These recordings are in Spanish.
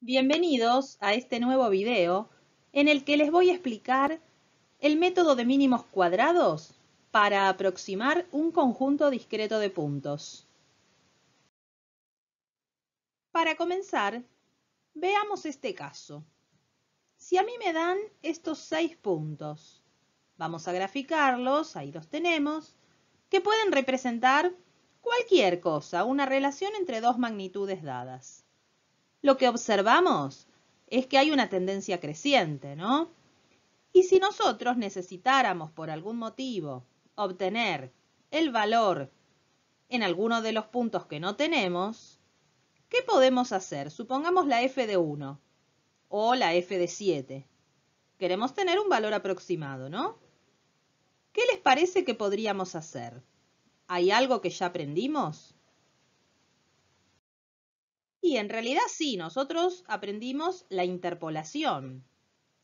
Bienvenidos a este nuevo video en el que les voy a explicar el método de mínimos cuadrados para aproximar un conjunto discreto de puntos. Para comenzar, veamos este caso. Si a mí me dan estos 6 puntos, vamos a graficarlos, ahí los tenemos, que pueden representar cualquier cosa, una relación entre dos magnitudes dadas. Lo que observamos es que hay una tendencia creciente, ¿no? Y si nosotros necesitáramos por algún motivo obtener el valor en alguno de los puntos que no tenemos, ¿qué podemos hacer? Supongamos la f de 1 o la f de 7. Queremos tener un valor aproximado, ¿no? ¿Qué les parece que podríamos hacer? ¿Hay algo que ya aprendimos? Y en realidad sí, nosotros aprendimos la interpolación.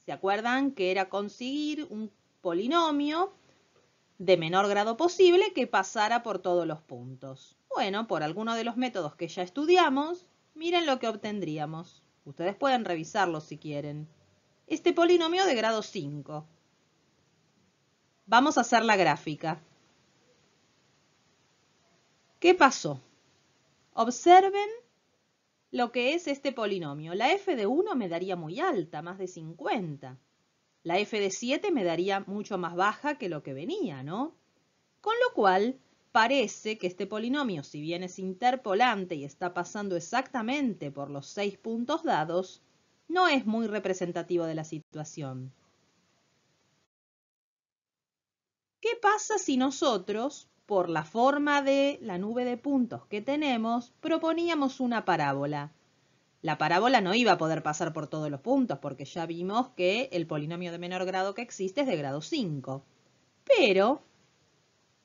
¿Se acuerdan que era conseguir un polinomio de menor grado posible que pasara por todos los puntos? Bueno, por alguno de los métodos que ya estudiamos, miren lo que obtendríamos. Ustedes pueden revisarlo si quieren. Este polinomio de grado 5. Vamos a hacer la gráfica. ¿Qué pasó? Observen lo que es este polinomio. La f de 1 me daría muy alta, más de 50. La f de 7 me daría mucho más baja que lo que venía, ¿no? Con lo cual, parece que este polinomio, si bien es interpolante y está pasando exactamente por los 6 puntos dados, no es muy representativo de la situación. ¿Qué pasa si nosotros, por la forma de la nube de puntos que tenemos, proponíamos una parábola? La parábola no iba a poder pasar por todos los puntos porque ya vimos que el polinomio de menor grado que existe es de grado 5. Pero,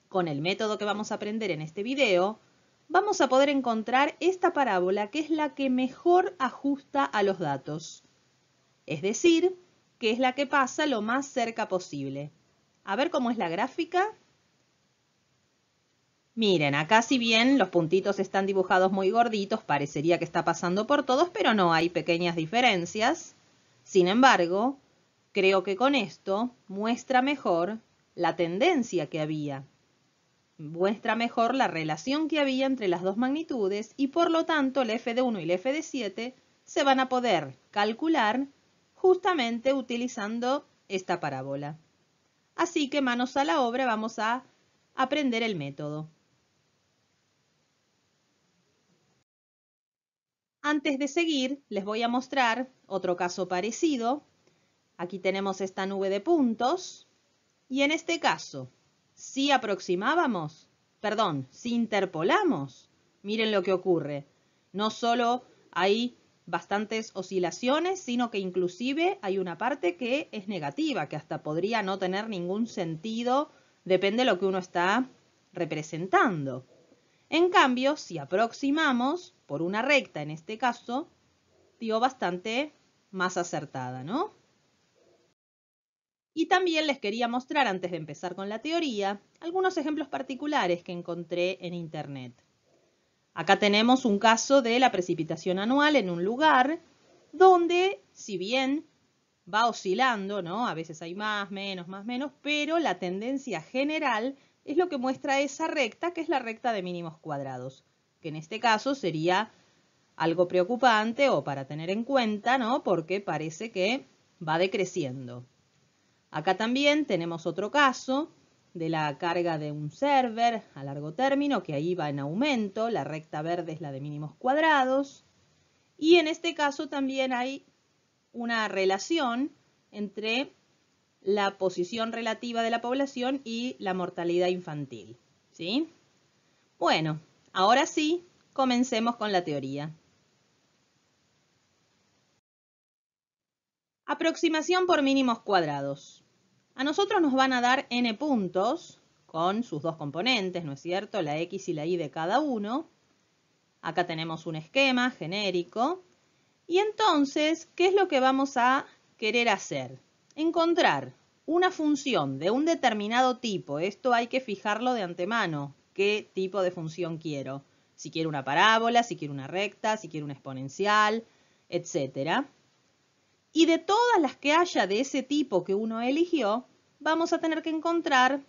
con el método que vamos a aprender en este video, vamos a poder encontrar esta parábola que es la que mejor ajusta a los datos. Es decir, que es la que pasa lo más cerca posible. A ver cómo es la gráfica. Miren, acá si bien los puntitos están dibujados muy gorditos, parecería que está pasando por todos, pero no, hay pequeñas diferencias. Sin embargo, creo que con esto muestra mejor la tendencia que había. Muestra mejor la relación que había entre las dos magnitudes y por lo tanto la f de 1 y la f de 7 se van a poder calcular justamente utilizando esta parábola. Así que manos a la obra, vamos a aprender el método. Antes de seguir, les voy a mostrar otro caso parecido. Aquí tenemos esta nube de puntos y en este caso, si interpolamos, miren lo que ocurre. No solo hay bastantes oscilaciones, sino que inclusive hay una parte que es negativa, que hasta podría no tener ningún sentido, depende de lo que uno está representando. En cambio, si aproximamos por una recta, en este caso, dio bastante más acertada, ¿no? Y también les quería mostrar, antes de empezar con la teoría, algunos ejemplos particulares que encontré en internet. Acá tenemos un caso de la precipitación anual en un lugar donde, si bien va oscilando, ¿no? A veces hay más, menos, pero la tendencia general es lo que muestra esa recta, que es la recta de mínimos cuadrados, que en este caso sería algo preocupante o para tener en cuenta, ¿no? Porque parece que va decreciendo. Acá también tenemos otro caso de la carga de un server a largo término, que ahí va en aumento, la recta verde es la de mínimos cuadrados, y en este caso también hay una relación entre la posición relativa de la población y la mortalidad infantil, ¿sí? Bueno, ahora sí, comencemos con la teoría. Aproximación por mínimos cuadrados. A nosotros nos van a dar n puntos con sus dos componentes, ¿no es cierto? La x y la y de cada uno. Acá tenemos un esquema genérico. Y entonces, ¿qué es lo que vamos a querer hacer? Encontrar una función de un determinado tipo. Esto hay que fijarlo de antemano. ¿Qué tipo de función quiero? Si quiero una parábola, si quiero una recta, si quiero una exponencial. etc. Y de todas las que haya de ese tipo que uno eligió, vamos a tener que encontrar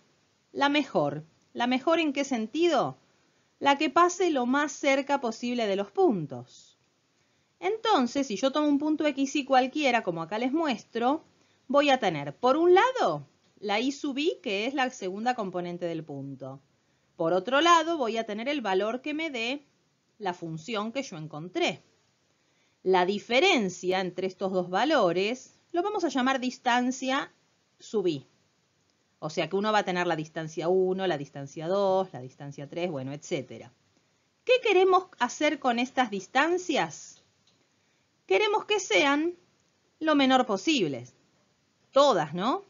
la mejor. ¿La mejor en qué sentido? La que pase lo más cerca posible de los puntos. Entonces, si yo tomo un punto x y cualquiera, como acá les muestro, voy a tener, por un lado, la y sub i, que es la segunda componente del punto. Por otro lado, voy a tener el valor que me dé la función que yo encontré. La diferencia entre estos dos valores lo vamos a llamar distancia sub i. O sea que uno va a tener la distancia 1, la distancia 2, la distancia 3, bueno, etc. ¿Qué queremos hacer con estas distancias? Queremos que sean lo menor posible. Todas, ¿no?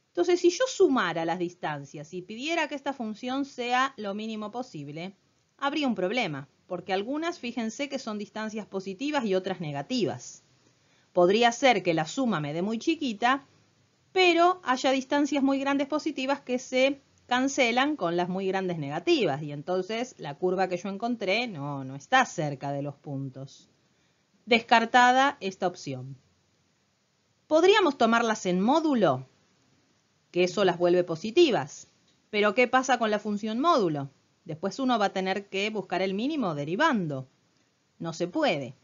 Entonces, si yo sumara las distancias y pidiera que esta función sea lo mínimo posible, habría un problema, porque algunas, fíjense que son distancias positivas y otras negativas. Podría ser que la suma me dé muy chiquita, pero haya distancias muy grandes positivas que se cancelan con las muy grandes negativas, y entonces la curva que yo encontré no está cerca de los puntos. Descartada esta opción. ¿Podríamos tomarlas en módulo? Que eso las vuelve positivas. Pero ¿qué pasa con la función módulo? Después uno va a tener que buscar el mínimo derivando. No se puede.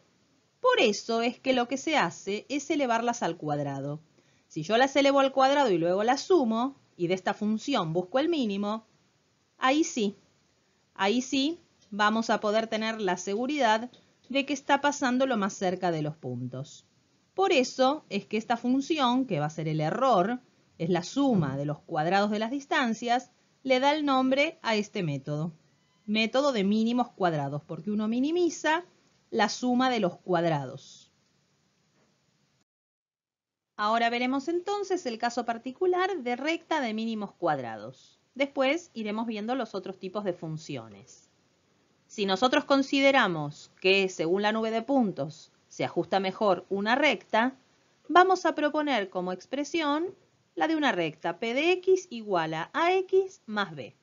Por eso es que lo que se hace es elevarlas al cuadrado. Si yo las elevo al cuadrado y luego las sumo, y de esta función busco el mínimo, ahí sí vamos a poder tener la seguridad de que está pasando lo más cerca de los puntos. Por eso es que esta función, que va a ser el error, es la suma de los cuadrados de las distancias, le da el nombre a este método. Método de mínimos cuadrados, porque uno minimiza la suma de los cuadrados. Ahora veremos entonces el caso particular de recta de mínimos cuadrados. Después iremos viendo los otros tipos de funciones. Si nosotros consideramos que según la nube de puntos se ajusta mejor una recta, vamos a proponer como expresión la de una recta p de x igual a ax más b.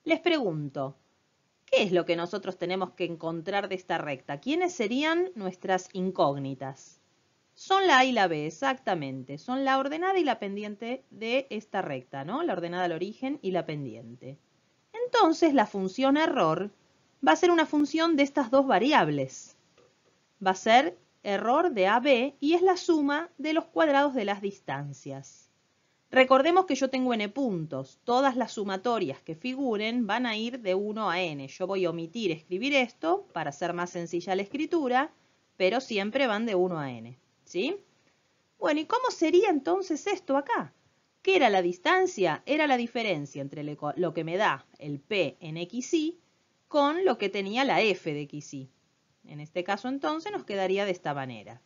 Les pregunto, ¿qué es lo que nosotros tenemos que encontrar de esta recta? ¿Quiénes serían nuestras incógnitas? Son la a y la b, exactamente. Son la ordenada y la pendiente de esta recta, ¿no? La ordenada al origen y la pendiente. Entonces la función error va a ser una función de estas dos variables. Va a ser error de AB y es la suma de los cuadrados de las distancias. Recordemos que yo tengo n puntos. Todas las sumatorias que figuren van a ir de 1 a n. Yo voy a omitir escribir esto para hacer más sencilla la escritura, pero siempre van de 1 a n. ¿Sí? Bueno, ¿y cómo sería entonces esto acá? ¿Qué era la distancia? Era la diferencia entre lo que me da el p en xy con lo que tenía la f de xy. En este caso entonces nos quedaría de esta manera.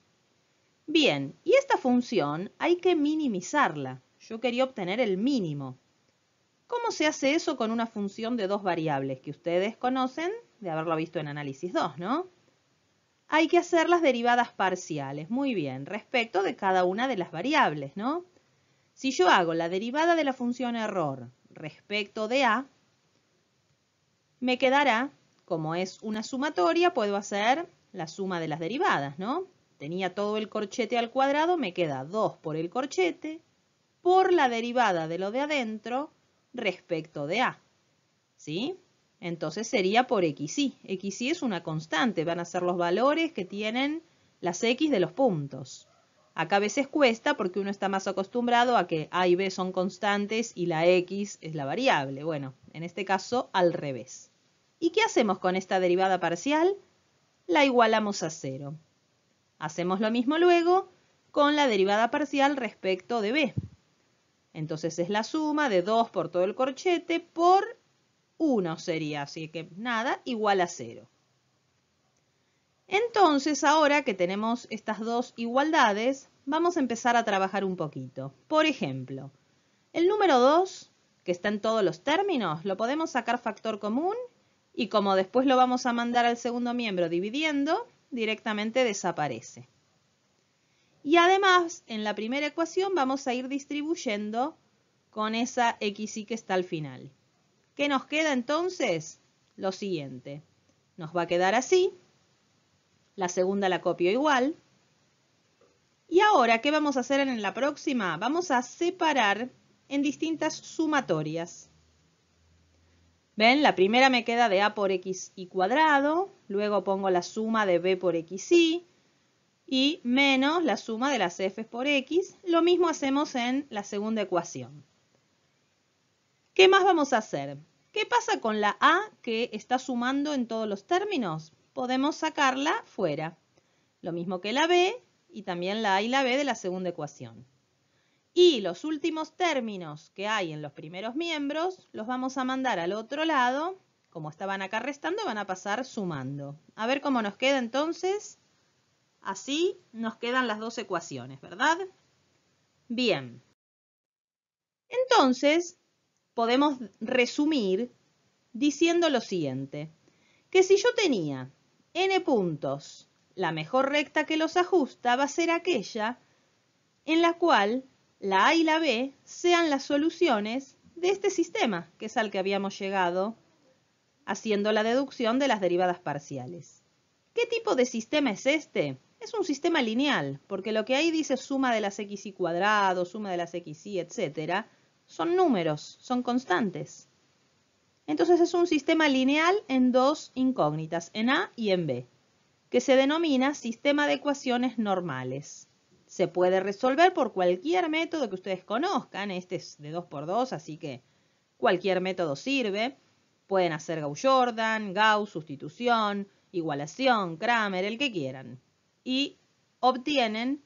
Bien, y esta función hay que minimizarla. Yo quería obtener el mínimo. ¿Cómo se hace eso con una función de dos variables que ustedes conocen de haberlo visto en análisis 2, ¿no? Hay que hacer las derivadas parciales, muy bien, respecto de cada una de las variables, ¿no? Si yo hago la derivada de la función error respecto de a, me quedará, como es una sumatoria, puedo hacer la suma de las derivadas, ¿no? Tenía todo el corchete al cuadrado, me queda 2 por el corchete, por la derivada de lo de adentro respecto de a, ¿sí? Entonces sería por xy. Xy es una constante, van a ser los valores que tienen las x de los puntos. Acá a veces cuesta porque uno está más acostumbrado a que a y b son constantes y la x es la variable. Bueno, en este caso al revés. ¿Y qué hacemos con esta derivada parcial? La igualamos a 0. Hacemos lo mismo luego con la derivada parcial respecto de b. Entonces es la suma de 2 por todo el corchete por 1 sería, así que nada, igual a 0. Entonces, ahora que tenemos estas dos igualdades, vamos a empezar a trabajar un poquito. Por ejemplo, el número 2, que está en todos los términos, lo podemos sacar factor común y como después lo vamos a mandar al segundo miembro dividiendo, directamente desaparece. Y además, en la primera ecuación vamos a ir distribuyendo con esa xy que está al final. ¿Qué nos queda entonces? Lo siguiente. Nos va a quedar así. La segunda la copio igual. Y ahora, ¿qué vamos a hacer en la próxima? Vamos a separar en distintas sumatorias. ¿Ven? La primera me queda de a por xy cuadrado, luego pongo la suma de b por xy y menos la suma de las f por x. Lo mismo hacemos en la segunda ecuación. ¿Qué más vamos a hacer? ¿Qué pasa con la a que está sumando en todos los términos? Podemos sacarla fuera. Lo mismo que la b y también la a y la b de la segunda ecuación. Y los últimos términos que hay en los primeros miembros los vamos a mandar al otro lado. Como estaban acá restando, van a pasar sumando. A ver cómo nos queda entonces. Así nos quedan las dos ecuaciones, ¿verdad? Bien. Entonces, podemos resumir diciendo lo siguiente. Que si yo tenía n puntos, la mejor recta que los ajusta va a ser aquella en la cual la a y la b sean las soluciones de este sistema, que es al que habíamos llegado haciendo la deducción de las derivadas parciales. ¿Qué tipo de sistema es este? Es un sistema lineal, porque lo que ahí dice suma de las xy cuadrado, suma de las xy, etc., son números, son constantes. Entonces es un sistema lineal en dos incógnitas, en a y en b, que se denomina sistema de ecuaciones normales. Se puede resolver por cualquier método que ustedes conozcan. Este es de 2 por 2, así que cualquier método sirve. Pueden hacer Gauss-Jordan, Gauss, sustitución, igualación, Kramer, el que quieran. Y obtienen,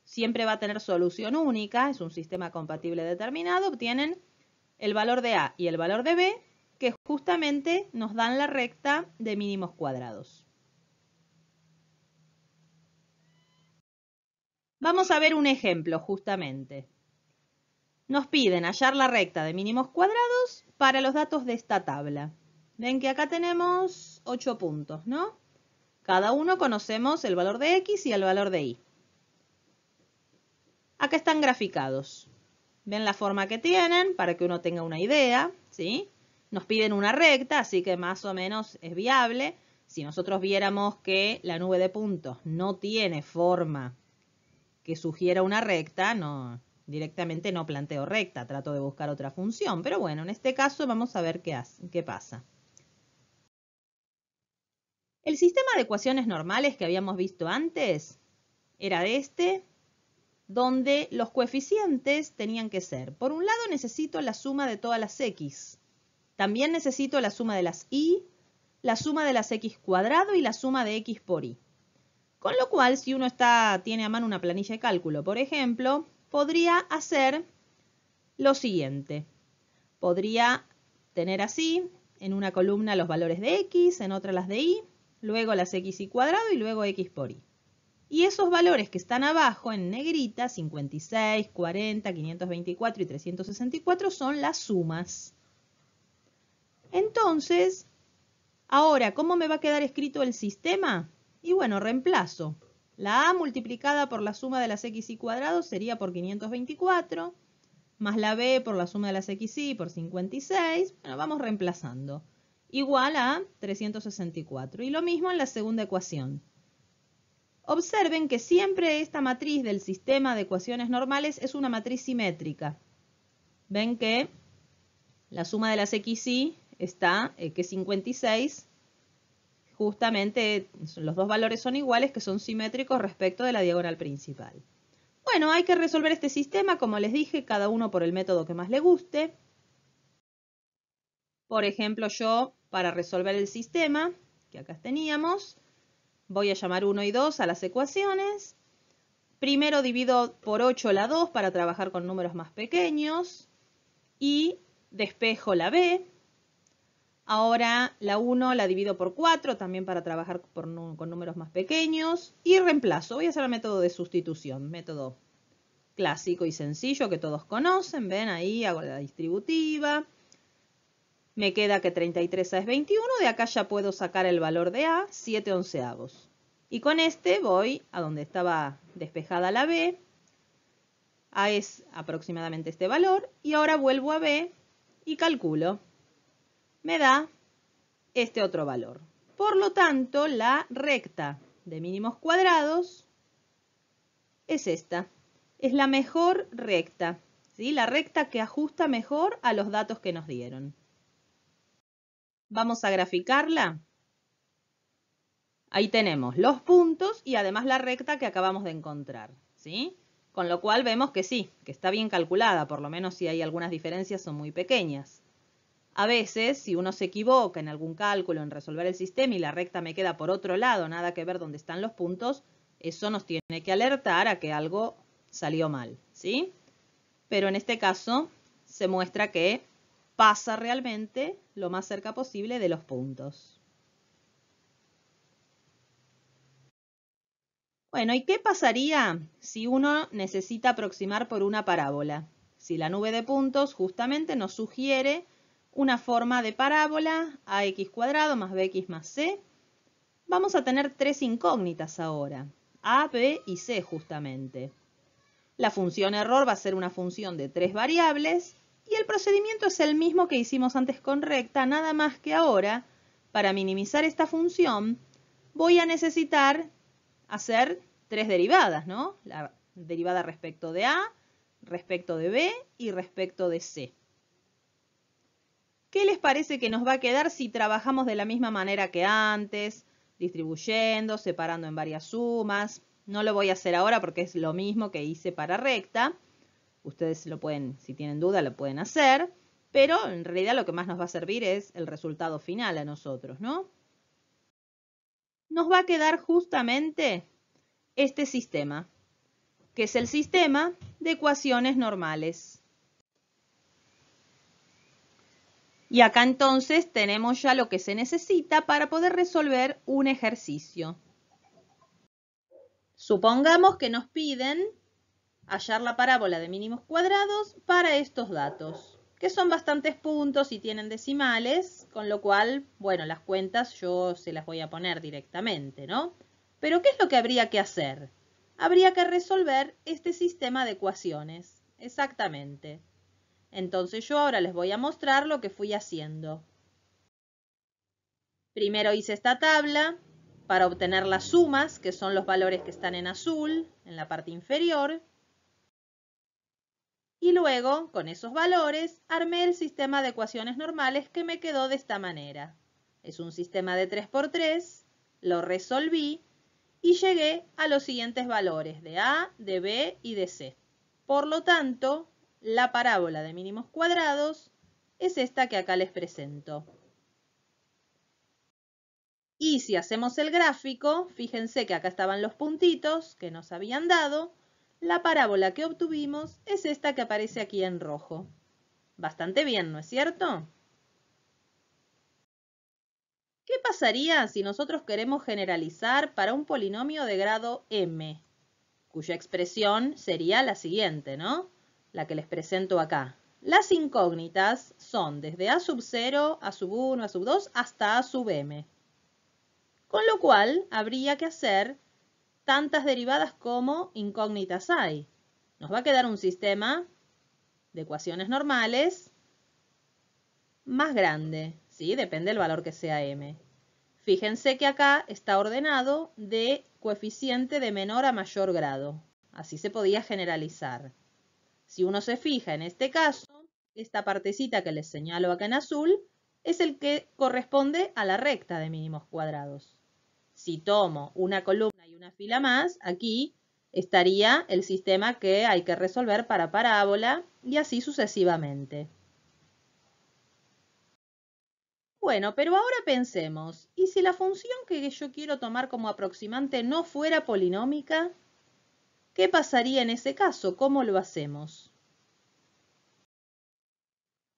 siempre va a tener solución única, es un sistema compatible determinado, obtienen el valor de a y el valor de b, que justamente nos dan la recta de mínimos cuadrados. Vamos a ver un ejemplo, justamente. Nos piden hallar la recta de mínimos cuadrados para los datos de esta tabla. Ven que acá tenemos 8 puntos, ¿no? Cada uno conocemos el valor de x y el valor de y. Acá están graficados. Ven la forma que tienen para que uno tenga una idea, ¿sí? Nos piden una recta, así que más o menos es viable. Si nosotros viéramos que la nube de puntos no tiene forma que sugiera una recta, directamente no planteo recta, trato de buscar otra función. Pero bueno, en este caso vamos a ver qué pasa. El sistema de ecuaciones normales que habíamos visto antes era este, donde los coeficientes tenían que ser, por un lado necesito la suma de todas las x, también necesito la suma de las y, la suma de las x cuadrado y la suma de x por y. Con lo cual, si uno tiene a mano una planilla de cálculo, por ejemplo, podría hacer lo siguiente. Podría tener así, en una columna los valores de x, en otra las de y, luego las xy cuadrado y luego x por y. Y esos valores que están abajo en negrita, 56, 40, 524 y 364, son las sumas. Entonces, ahora, ¿cómo me va a quedar escrito el sistema? Y bueno, reemplazo. La a multiplicada por la suma de las xy cuadrado sería por 524, más la b por la suma de las xy por 56. Bueno, vamos reemplazando. Igual a 364. Y lo mismo en la segunda ecuación. Observen que siempre esta matriz del sistema de ecuaciones normales es una matriz simétrica. Ven que la suma de las xy está, que es 56, justamente los dos valores son iguales, que son simétricos respecto de la diagonal principal. Bueno, hay que resolver este sistema, como les dije, cada uno por el método que más le guste. Por ejemplo, yo, para resolver el sistema, que acá teníamos, voy a llamar 1 y 2 a las ecuaciones. Primero divido por 8 la 2 para trabajar con números más pequeños. Y despejo la b. Ahora la 1 la divido por 4, también para trabajar con números más pequeños. Y reemplazo. Voy a hacer el método de sustitución, método clásico y sencillo que todos conocen. Ven, ahí hago la distributiva. Me queda que 33a es 21. De acá ya puedo sacar el valor de a, 7/11. Y con este voy a donde estaba despejada la b. A es aproximadamente este valor. Y ahora vuelvo a b y calculo. Me da este otro valor. Por lo tanto, la recta de mínimos cuadrados es esta. Es la mejor recta, ¿sí? La recta que ajusta mejor a los datos que nos dieron. Vamos a graficarla. Ahí tenemos los puntos y además la recta que acabamos de encontrar, ¿sí? Con lo cual vemos que sí, que está bien calculada, por lo menos si hay algunas diferencias son muy pequeñas. A veces, si uno se equivoca en algún cálculo en resolver el sistema y la recta me queda por otro lado, nada que ver donde están los puntos, eso nos tiene que alertar a que algo salió mal, ¿sí? Pero en este caso se muestra que pasa realmente lo más cerca posible de los puntos. Bueno, ¿y qué pasaría si uno necesita aproximar por una parábola? Si la nube de puntos justamente nos sugiere una forma de parábola ax² más bx más c. Vamos a tener tres incógnitas ahora, a, b y c justamente. La función error va a ser una función de tres variables y el procedimiento es el mismo que hicimos antes con recta, nada más que ahora, para minimizar esta función, voy a necesitar hacer tres derivadas, ¿no? La derivada respecto de A, respecto de B y respecto de C. ¿Qué les parece que nos va a quedar si trabajamos de la misma manera que antes, distribuyendo, separando en varias sumas? No lo voy a hacer ahora porque es lo mismo que hice para recta. Ustedes lo pueden, si tienen duda, lo pueden hacer, pero en realidad lo que más nos va a servir es el resultado final a nosotros, ¿no? Nos va a quedar justamente este sistema, que es el sistema de ecuaciones normales. Y acá entonces tenemos ya lo que se necesita para poder resolver un ejercicio. Supongamos que nos piden hallar la parábola de mínimos cuadrados para estos datos, que son bastantes puntos y tienen decimales, con lo cual, bueno, las cuentas yo se las voy a poner directamente, ¿no? Pero ¿qué es lo que habría que hacer? Habría que resolver este sistema de ecuaciones, exactamente. Entonces yo ahora les voy a mostrar lo que fui haciendo. Primero hice esta tabla para obtener las sumas, que son los valores que están en azul, en la parte inferior. Y luego, con esos valores, armé el sistema de ecuaciones normales que me quedó de esta manera. Es un sistema de 3×3, lo resolví y llegué a los siguientes valores de A, de B y de C. Por lo tanto, la parábola de mínimos cuadrados es esta que acá les presento. Y si hacemos el gráfico, fíjense que acá estaban los puntitos que nos habían dado. La parábola que obtuvimos es esta que aparece aquí en rojo. Bastante bien, ¿no es cierto? ¿Qué pasaría si nosotros queremos generalizar para un polinomio de grado m, cuya expresión sería la siguiente, ¿no? La que les presento acá. Las incógnitas son desde a sub 0, a sub 1, a sub 2 hasta a sub m. Con lo cual habría que hacer tantas derivadas como incógnitas hay. Nos va a quedar un sistema de ecuaciones normales más grande, ¿sí? Depende del valor que sea m. Fíjense que acá está ordenado de coeficiente de menor a mayor grado. Así se podía generalizar. Si uno se fija en este caso, esta partecita que les señalo acá en azul es el que corresponde a la recta de mínimos cuadrados. Si tomo una columna y una fila más, aquí estaría el sistema que hay que resolver para parábola y así sucesivamente. Bueno, pero ahora pensemos, ¿y si la función que yo quiero tomar como aproximante no fuera polinómica? ¿Qué pasaría en ese caso? ¿Cómo lo hacemos?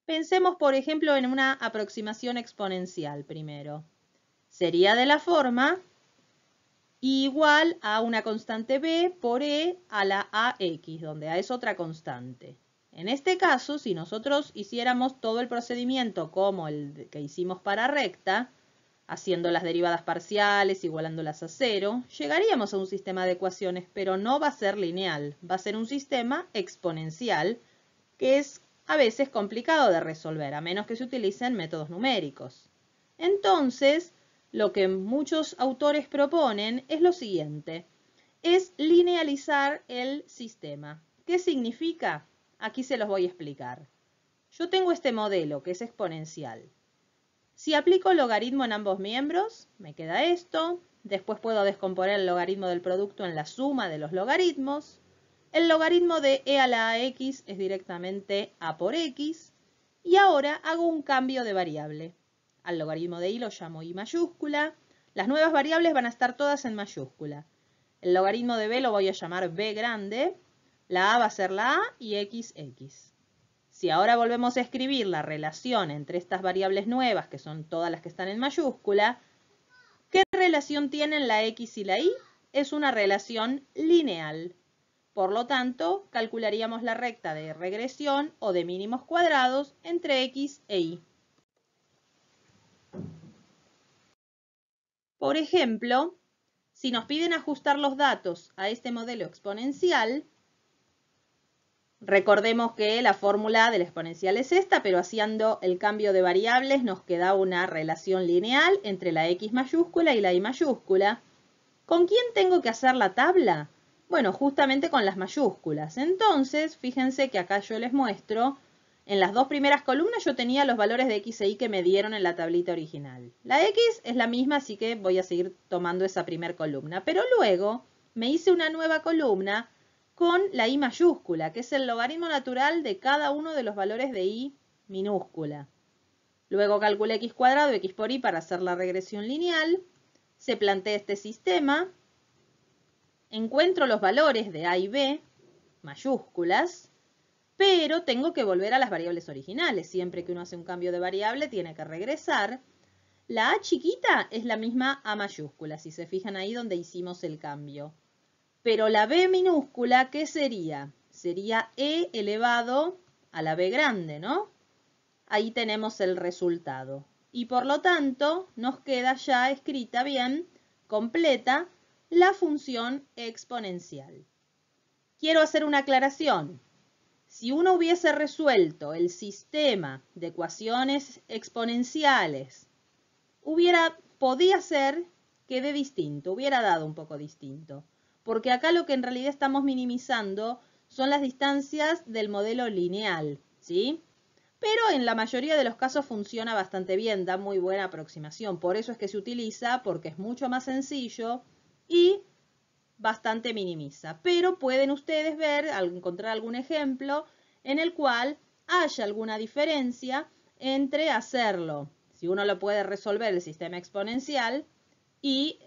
Pensemos, por ejemplo, en una aproximación exponencial primero. Sería de la forma igual a una constante b por e a la ax, donde a es otra constante. En este caso, si nosotros hiciéramos todo el procedimiento como el que hicimos para recta, haciendo las derivadas parciales, igualándolas a 0, llegaríamos a un sistema de ecuaciones, pero no va a ser lineal, va a ser un sistema exponencial, que es a veces complicado de resolver, a menos que se utilicen métodos numéricos. Entonces, lo que muchos autores proponen es lo siguiente, es linealizar el sistema. ¿Qué significa? Aquí se los voy a explicar. Yo tengo este modelo que es exponencial. Si aplico logaritmo en ambos miembros, me queda esto. Después puedo descomponer el logaritmo del producto en la suma de los logaritmos. El logaritmo de e a la x es directamente a por x. Y ahora hago un cambio de variable. Al logaritmo de y lo llamo y mayúscula. Las nuevas variables van a estar todas en mayúscula. El logaritmo de b lo voy a llamar b grande. La a va a ser la a y x. Si ahora volvemos a escribir la relación entre estas variables nuevas, que son todas las que están en mayúscula, ¿qué relación tienen la x y la y? Es una relación lineal. Por lo tanto, calcularíamos la recta de regresión o de mínimos cuadrados entre x e y. Por ejemplo, si nos piden ajustar los datos a este modelo exponencial, recordemos que la fórmula del exponencial es esta, pero haciendo el cambio de variables nos queda una relación lineal entre la x mayúscula y la y mayúscula. ¿Con quién tengo que hacer la tabla? Bueno, justamente con las mayúsculas. Entonces, fíjense que acá yo les muestro, en las dos primeras columnas yo tenía los valores de x e y que me dieron en la tablita original. La x es la misma, así que voy a seguir tomando esa primera columna. Pero luego me hice una nueva columna con la y mayúscula, que es el logaritmo natural de cada uno de los valores de y minúscula. Luego calculé x cuadrado, x por y para hacer la regresión lineal. Se plantea este sistema. Encuentro los valores de a y b mayúsculas, pero tengo que volver a las variables originales. Siempre que uno hace un cambio de variable tiene que regresar. La a chiquita es la misma a mayúscula, si se fijan ahí donde hicimos el cambio. Pero la b minúscula, ¿qué sería? Sería e elevado a la b grande, ¿no? Ahí tenemos el resultado. Y por lo tanto, nos queda ya escrita bien, completa, la función exponencial. Quiero hacer una aclaración. Si uno hubiese resuelto el sistema de ecuaciones exponenciales, podía ser que de distinto, hubiera dado un poco distinto. Porque acá lo que en realidad estamos minimizando son las distancias del modelo lineal, ¿sí? Pero en la mayoría de los casos funciona bastante bien, da muy buena aproximación. Por eso es que se utiliza, porque es mucho más sencillo y bastante minimiza. Pero pueden ustedes ver, encontrar algún ejemplo en el cual haya alguna diferencia entre hacerlo, si uno lo puede resolver el sistema exponencial, y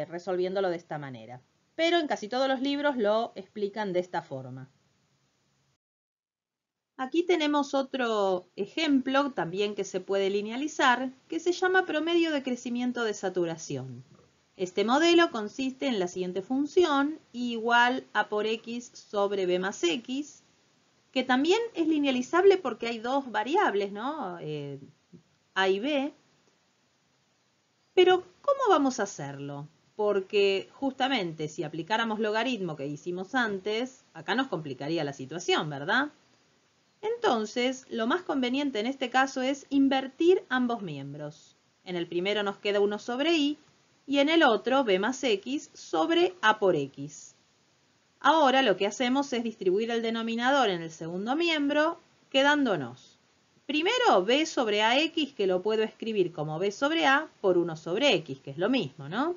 resolviéndolo de esta manera. Pero en casi todos los libros lo explican de esta forma. Aquí tenemos otro ejemplo también que se puede linealizar, que se llama promedio de crecimiento de saturación. Este modelo consiste en la siguiente función, y igual a por x sobre b más x, que también es linealizable porque hay dos variables, ¿no? A y b. Pero, ¿cómo vamos a hacerlo? Porque justamente si aplicáramos logaritmo que hicimos antes, acá nos complicaría la situación, ¿verdad? Entonces, lo más conveniente en este caso es invertir ambos miembros. En el primero nos queda 1 sobre y en el otro b más x sobre a por x. Ahora lo que hacemos es distribuir el denominador en el segundo miembro, quedándonos primero b sobre ax, que lo puedo escribir como b sobre a por 1 sobre x, que es lo mismo, ¿no?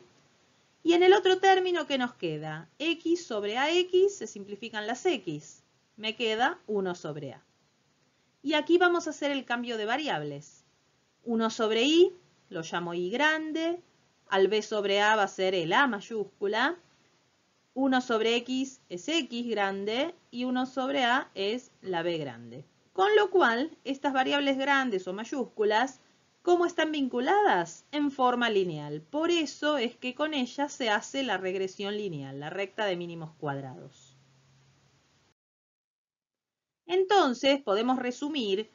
Y en el otro término, ¿qué nos queda? X sobre ax, se simplifican las x. Me queda 1 sobre a. Y aquí vamos a hacer el cambio de variables. 1 sobre y, lo llamo y grande. Al b sobre a va a ser el a mayúscula. 1 sobre x es x grande y 1 sobre a es la b grande. Con lo cual, estas variables grandes o mayúsculas, ¿cómo están vinculadas? En forma lineal. Por eso es que con ellas se hace la regresión lineal, la recta de mínimos cuadrados. Entonces, podemos resumir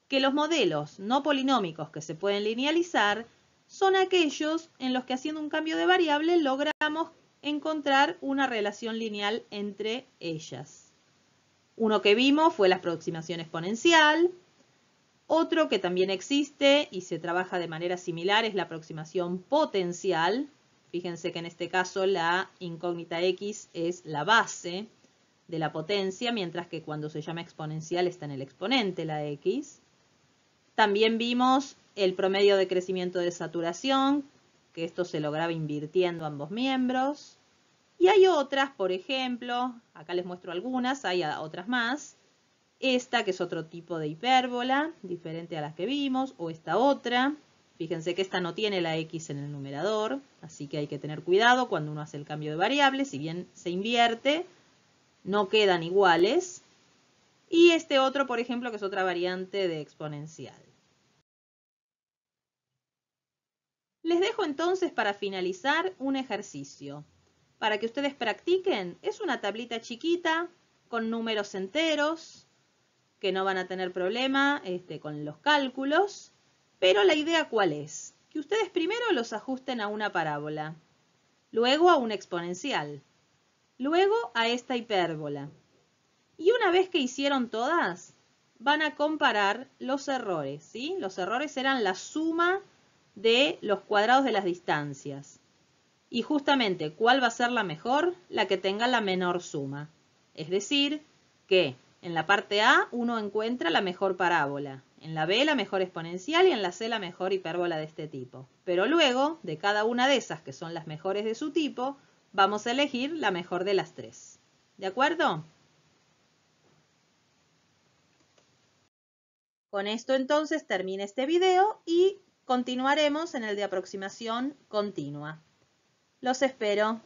que los modelos no polinómicos que se pueden linealizar son aquellos en los que haciendo un cambio de variable logramos encontrar una relación lineal entre ellas. Uno que vimos fue la aproximación exponencial. Otro que también existe y se trabaja de manera similar es la aproximación potencial. Fíjense que en este caso la incógnita x es la base de la potencia, mientras que cuando se llama exponencial está en el exponente la x. También vimos el promedio de crecimiento de saturación, que esto se lograba invirtiendo ambos miembros. Y hay otras, por ejemplo, acá les muestro algunas, hay otras más. Esta, que es otro tipo de hipérbola, diferente a las que vimos, o esta otra. Fíjense que esta no tiene la x en el numerador, así que hay que tener cuidado cuando uno hace el cambio de variable. Si bien se invierte, no quedan iguales. Y este otro, por ejemplo, que es otra variante de exponencial. Les dejo entonces para finalizar un ejercicio. Para que ustedes practiquen, es una tablita chiquita con números enteros, que no van a tener problema con los cálculos, pero la idea ¿cuál es? Que ustedes primero los ajusten a una parábola, luego a una exponencial, luego a esta hipérbola. Y una vez que hicieron todas, van a comparar los errores, ¿sí? Los errores eran la suma de los cuadrados de las distancias. Y justamente, ¿cuál va a ser la mejor? La que tenga la menor suma. Es decir, que en la parte A uno encuentra la mejor parábola, en la B la mejor exponencial y en la C la mejor hipérbola de este tipo. Pero luego, de cada una de esas, que son las mejores de su tipo, vamos a elegir la mejor de las tres. ¿De acuerdo? Con esto entonces termina este video y continuaremos en el de aproximación continua. Los espero.